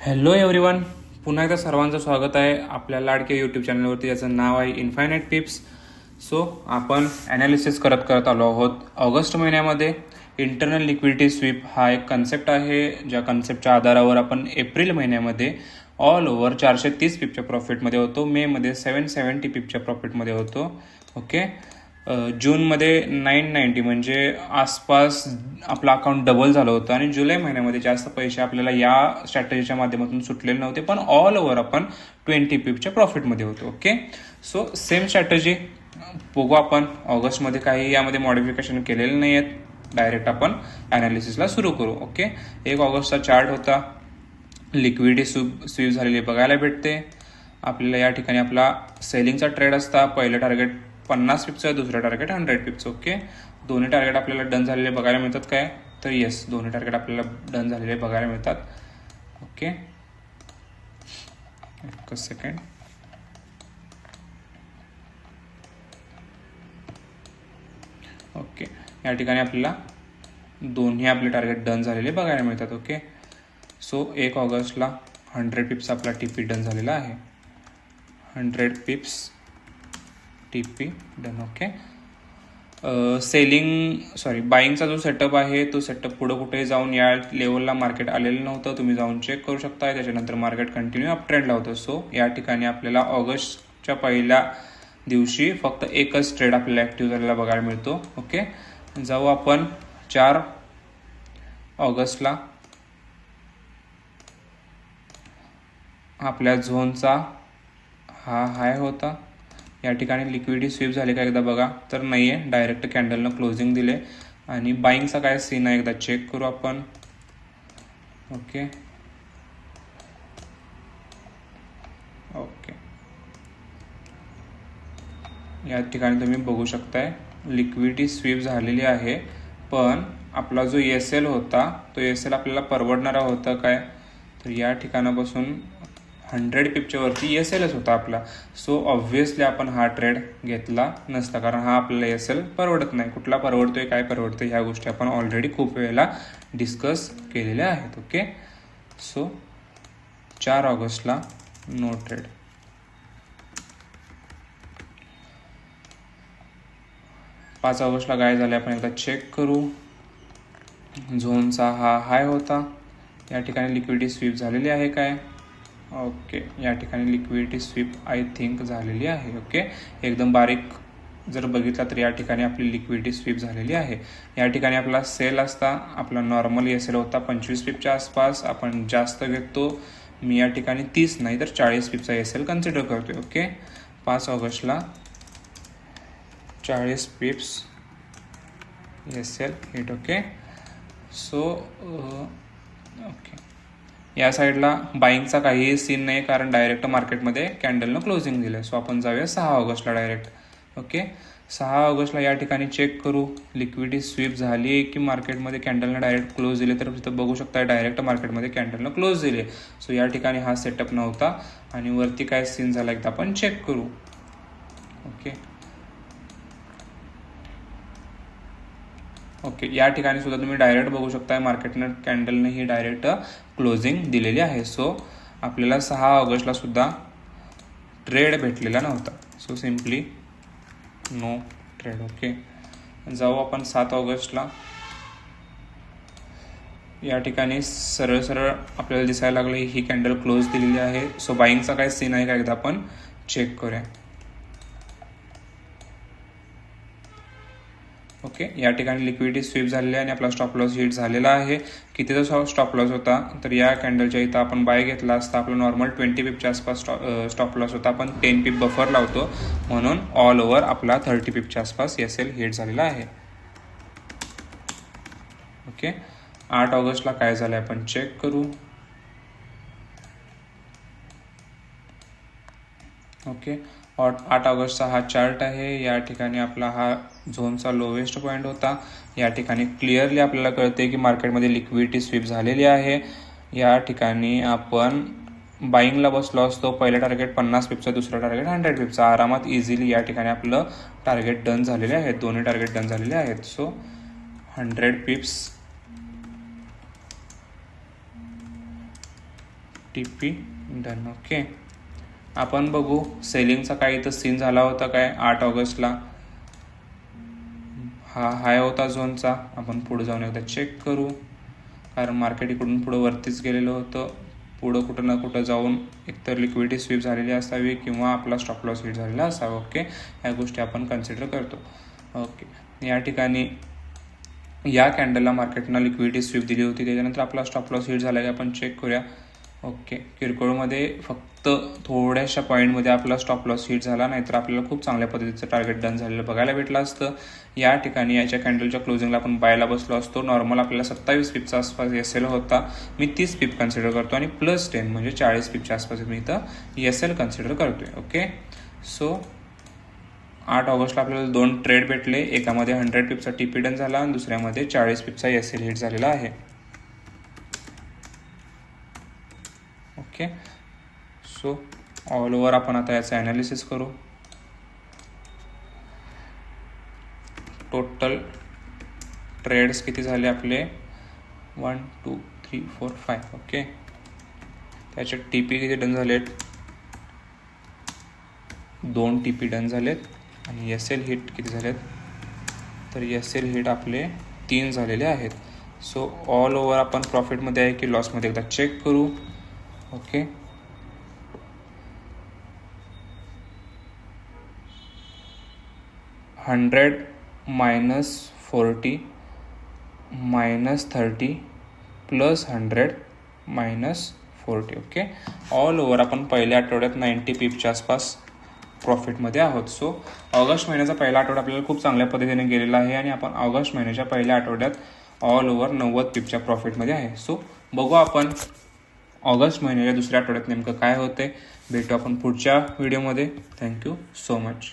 Hello everyone, पुन्हा एकदा सर्वांचं स्वागत आहे आपल्या लाडके यूट्यूब चॅनलवरती, ज्याचं नाव आहे इन्फायनाईट टिप्स. सो आपण ॲनालिसिस करत आलो आहोत. ऑगस्ट महिन्यामध्ये इंटरनल लिक्विडिटी स्वीप हा एक कन्सेप्ट आहे, ज्या कन्सेप्टच्या आधारावर आपण एप्रिल महिन्यामध्ये ऑल ओव्हर 430 पिपच्या प्रॉफिटमध्ये होतो, मेमध्ये 770 पिपच्या प्रॉफिटमध्ये होतो. ओके, जूनमध्ये 990 म्हणजे आसपास आपलं अकाउंट डबल झालं होतं, आणि जुलै महिन्यामध्ये जास्त पैसे आपल्याला या स्ट्रॅटेजीच्या माध्यमातून सुटलेले नव्हते, पण ऑल ओव्हर आपण 20 पिपच्या प्रॉफिटमध्ये होतो. ओके, सो सेम स्ट्रॅटेजी बघू आपण. ऑगस्टमध्ये काही यामध्ये मॉडिफिकेशन केलेलं नाही आहेत, डायरेक्ट आपण ॲनालिसिसला सुरू करू. ओके, 1 ऑगस्टचा चार्ट होता, लिक्विडिटी स्वीप झालेली बघायला भेटते आपल्याला. या ठिकाणी आपला सेलिंगचा ट्रेड असता. पहिलं टार्गेट 50 पिपचं, दुसरं टार्गेट 100 पिपचं. ओके, दोन्ही टार्गेट आपल्याला डन झालेले बघायला मिळतात काय? तर येस, दोन्ही टार्गेट आपल्याला डन झालेले बघायला मिळतात. ओके, एक सेकंड. ओके, या ठिकाणी आपल्याला दोन्ही आपले टार्गेट डन झालेले बघायला मिळतात. ओके, सो 1 ऑगस्टला 100 पिप्स आपला टीपी डन झालेला आहे. 100 पिप्स टीपी डन. ओके, बाईंगचा जो सेटअप आहे तो सेटअप पुढं कुठे जाऊन या लेवलला मार्केट आलेलं नव्हतं, तुम्ही जाऊन चेक करू शकता. त्याच्यानंतर मार्केट कंटिन्यू अप ट्रेंडला होतं. सो या ठिकाणी आपल्याला ऑगस्टच्या पहिल्या दिवशी फक्त एकच ट्रेड आपल्याला ॲक्टिव्ह झालेला बघायला मिळतो. ओके, जाऊ आपण 4 ऑगस्टला. आपल्या झोनचा हा हाय होता. या ठिकाणी लिक्विडिटी स्वीप झाले का एकदा बघा, तर नाही आहे, डायरेक्ट कॅन्डलनं क्लोजिंग दिले. आणि बाईंगचा काय सीन आहे एकदा चेक करू आपण. ओके ओके, या ठिकाणी तुम्ही बघू शकताय लिक्विडिटी स्वीप झालेली आहे, पण आपला जो एस-एल होता तो एस-एल आपल्याला परवडणारा होता काय? तर या ठिकाणापासून 100 पिपच्या वरती एस-एलच होता आपला. सो ऑब्व्हियसली आपण हा ट्रेड घेतला नसता, कारण हा आपल्याला एस-एल परवडत नाही. कुठला परवडतोय, काय परवडतोय, ह्या गोष्टी आपण ऑलरेडी खूप वेळेला डिस्कस केलेल्या आहेत. ओके, सो 4 ऑगस्टला नो ट्रेड. 5 ऑगस्टला काय झाले आपण एकदा चेक करू. झोनचा हा हाय होता. या ठिकाणी लिक्विडिटी स्वीप झालेली आहे काय? ओके, या ठिकाणी लिक्विडिटी स्वीप आय थिंक झालेली आहे. ओके, एकदम बारीक जर बघितला तर या ठिकाणी आपली लिक्विडिटी स्वीप झालेली आहे. या ठिकाणी आपला सेल असता, आपला नॉर्मल एस-एल होता 25 पिपच्या आसपास. आपण जास्त घेतो, मी या ठिकाणी 30 नाही तर 40 पिपचा एस-एल कन्सिडर करतोय. ओके, 5 ऑगस्टला 40 पिप्स SL hit. Okay, so okay, या साईडला बाईंगचा काहीही सीन नाही, कारण डायरेक्ट मार्केटमध्ये कॅन्डलनं क्लोजिंग दिलं. सो आपण जाऊया 6 ऑगस्टला डायरेक्ट. ओके, 6 ऑगस्टला या ठिकाणी चेक करू लिक्विडिटी स्वीप झाली आहे की मार्केटमध्ये कॅन्डलनं डायरेक्ट क्लोज दिले. तर तिथं बघू शकता डायरेक्ट मार्केटमध्ये कॅन्डलनं क्लोज दिले. सो या ठिकाणी हा सेटअप नव्हता, आणि वरती काय सीन झाला एकदा आपण चेक करू. ओके ओके, या ठिकाणी सुद्धा तुम्ही डायरेक्ट बघू शकता मार्केटनं कॅन्डलने ही डायरेक्ट क्लोजिंग दिलेली आहे. सो आपल्याला 6 ऑगस्टला सुद्धा ट्रेड भेटलेला नव्हता. So simply no trade. Okay, जाऊ आपण 7 ऑगस्टला. या ठिकाणी सरळ सरळ आपल्याला दिसायला लागले ही कॅन्डल क्लोज दिलेली आहे. सो बाईंगचा काय सीन आहे का एकदा आपण चेक करूया. ओके, या ठिकाणी लिक्विडिटी स्वीप झालेली आहे आणि आपला स्टॉप लॉस हिट झालेला आहे. कितीचा स्टॉप लॉस होता? तर या कॅन्डलच्या इथं आपण बाय घेतला असता आपला नॉर्मल 20 पिपच्या आसपास स्टॉप लॉस होता. आपण 10 पिप बफर लावतो, म्हणून ऑल ओव्हर आपला 30 पिपच्या आसपास एस-एल हिट झालेला आहे. ओके, 8 ऑगस्टला काय झालं आपण चेक करू. ओके, 8 ऑगस्टचा हा चार्ट आहे. या ठिकाणी आपला हा झोनचा लोवेस्ट पॉईंट होता. या ठिकाणी क्लिअरली आपल्याला कळते की मार्केटमध्ये लिक्विडिटी स्वीप झालेली आहे. या ठिकाणी आपण बाईंगला बसलो असतो. पहिलं टार्गेट 50 पिपचा, दुसरं टार्गेट 100 पिपचा. आरामात इझिली या ठिकाणी आपलं टार्गेट डन झालेले आहेत, दोन्ही टार्गेट डन झालेले आहेत. So 100 पिप्स TP done. ओके, आपण बघू सेलिंगचा काय इथं सीन झाला होता काय. 8 ऑगस्टला हा हाय होता झोनचा. आपण पुढे जाऊन एकदा चेक करू, कारण मार्केट इकडून पुढं वरतीच गेलेलं होतं. पुढं कुठं ना कुठं जाऊन एकतर लिक्विडिटी स्वीप झालेली असावी किंवा आपला स्टॉप लॉस हिट झालेला असावा. ओके, ह्या गोष्टी आपण कन्सिडर करतो. ओके, या ठिकाणी या कॅन्डलला मार्केटनं लिक्विडिटी स्वीप दिली होती, त्याच्यानंतर आपला स्टॉप लॉस हिट झाला की आपण चेक करूया. ओके, किरकोळमध्ये फक्त थोड्याशा पॉईंटमध्ये आपला स्टॉप लॉस हिट झाला, नाहीतर आपल्याला खूप चांगल्या पद्धतीचं टार्गेट डन झालेलं बघायला भेटलं असतं. या ठिकाणी याच्या कॅन्डलच्या क्लोजिंगला आपण बायला बसलो असतो. नॉर्मल आपल्याला 27 पिपचा आसपास एस एल होता, मी 30 पिप कन्सिडर करतो आणि +10 म्हणजे 40 पिपच्या आसपास मी इथं एस एल कन्सिडर करतोय. ओके, सो 8 ऑगस्टला आपल्याला 2 ट्रेड भेटले. एकामध्ये 100 पिपचा TP डन झाला आणि दुसऱ्यामध्ये 40 पिपचा एस एल हिट झालेला आहे. ओके, सो ऑल ओव्हर आपण आता याचं ॲनालिसिस करू. टोटल ट्रेड्स किती झाले आपले, 1 2 3 4 5. ओके, त्याच्यात TP किती डन झालेत, 2 TP डन झालेत. आणि एस एल हिट किती झालेत, तर एस एल हिट आपले 3 झालेले आहेत. सो ऑल ओव्हर आपण प्रॉफिटमध्ये आहे की लॉसमध्ये एकदा चेक करू. ओके, $100 -40 -30 +100 -40. ओके, ऑल ओव्हर आपण पहिल्या आठवड्यात 90 पिपच्या आसपास प्रॉफिटमध्ये आहोत. सो ऑगस्ट महिन्याचा पहिला आठवडा आपल्याला खूप चांगल्या पद्धतीने गेलेला आहे आणि आपण ऑगस्ट महिन्याच्या पहिल्या आठवड्यात ऑल ओव्हर 90 पिपच्या प्रॉफिटमध्ये आहे. सो बघू आपण ऑगस्ट महिन्याच्या दुसऱ्या आठवड्यात नेमकं काय होते. भेटू आपण पुढच्या व्हिडिओमध्ये. Thank you so much.